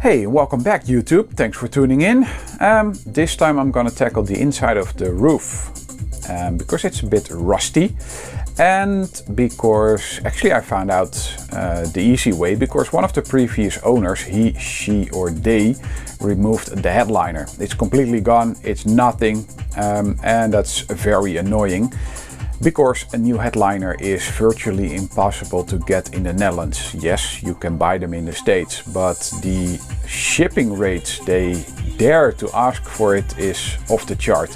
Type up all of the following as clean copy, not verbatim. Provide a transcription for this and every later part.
Hey, welcome back YouTube, thanks for tuning in. This time I'm gonna tackle the inside of the roof because it's a bit rusty and because actually I found out the easy way, because one of the previous owners, he, she or they removed the headliner. It's completely gone, it's nothing, and that's very annoying. Because a new headliner is virtually impossible to get in the Netherlands. Yes, you can buy them in the States, but the shipping rates they dare to ask for it is off the chart.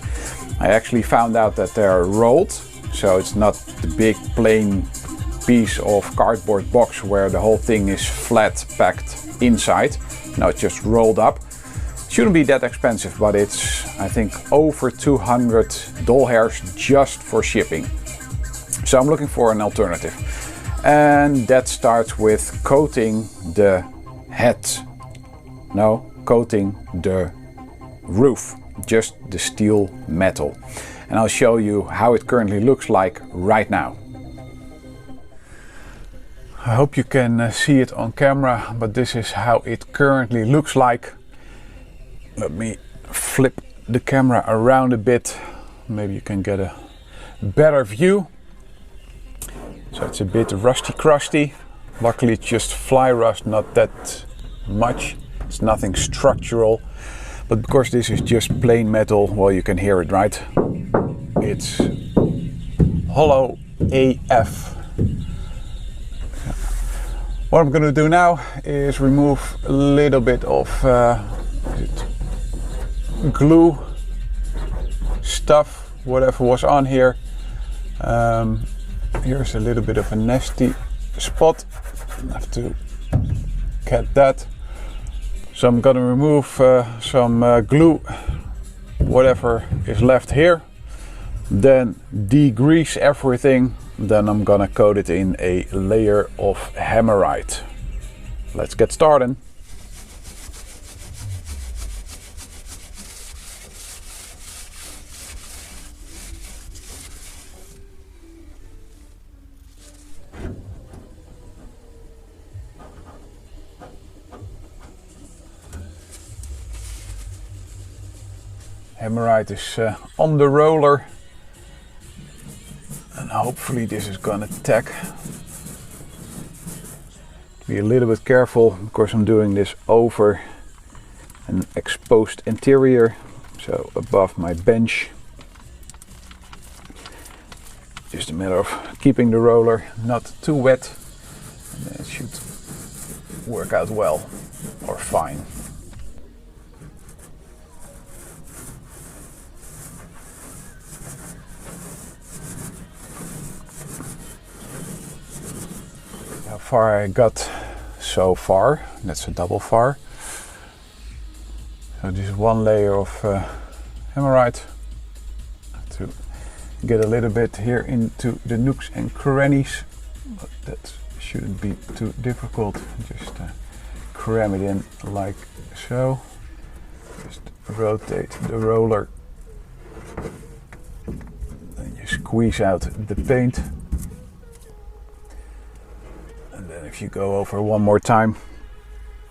I actually found out that they're rolled, so it's not the big plain piece of cardboard box where the whole thing is flat packed inside. No, it's just rolled up. Shouldn't be that expensive, but it's I think over 200 doll hairs just for shipping. So I'm looking for an alternative, and that starts with coating the head. No, coating the roof, just the steel metal. And I'll show you how it currently looks like right now. I hope you can see it on camera, but this is how it currently looks like. Let me flip the camera around a bit, maybe you can get a better view. So it's a bit rusty crusty. Luckily it's just fly rust, not that much. It's nothing structural, but because this is just plain metal, well, you can hear it, right? It's hollow AF. What I'm gonna do now is remove a little bit of glue stuff, whatever was on here. Here's a little bit of a nasty spot. I have to get that. So I'm gonna remove some glue, whatever is left here. Then degrease everything. Then I'm gonna coat it in a layer of Hammerite. Let's get started. Hammerite is on the roller, and hopefully this is gonna tack. Be a little bit careful because I'm doing this over an exposed interior, so above my bench. Just a matter of keeping the roller not too wet, and then it should work out well or fine. How far I got so far, that's a double far. So this is one layer of Hammerite to get a little bit here into the nooks and crannies, but that shouldn't be too difficult. Just cram it in like so. Just rotate the roller, then you squeeze out the paint. And then if you go over one more time,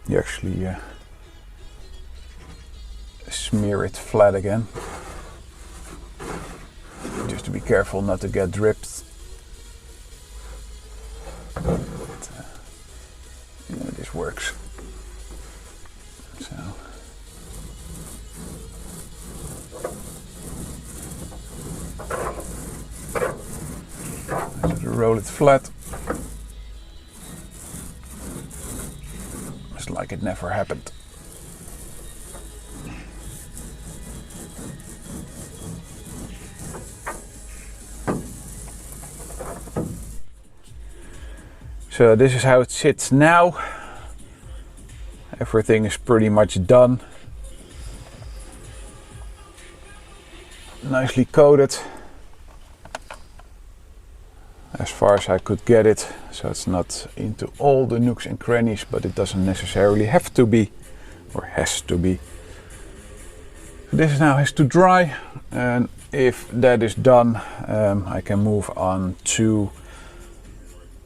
you actually smear it flat again. Just to be careful not to get dripped. But, this works. So. Just roll it flat. Like it never happened. So this is how it sits now. Everything is pretty much done. Nicely coated. As far as I could get it, so it's not into all the nooks and crannies, but it doesn't necessarily have to be, or has to be. This now has to dry, and if that is done, I can move on to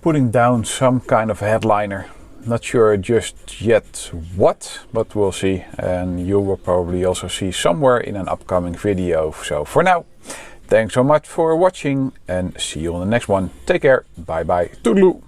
putting down some kind of headliner. not sure just yet what, but we'll see, and you will probably also see somewhere in an upcoming video. So for now, thanks so much for watching and see you on the next one. Take care, bye bye, toodaloo.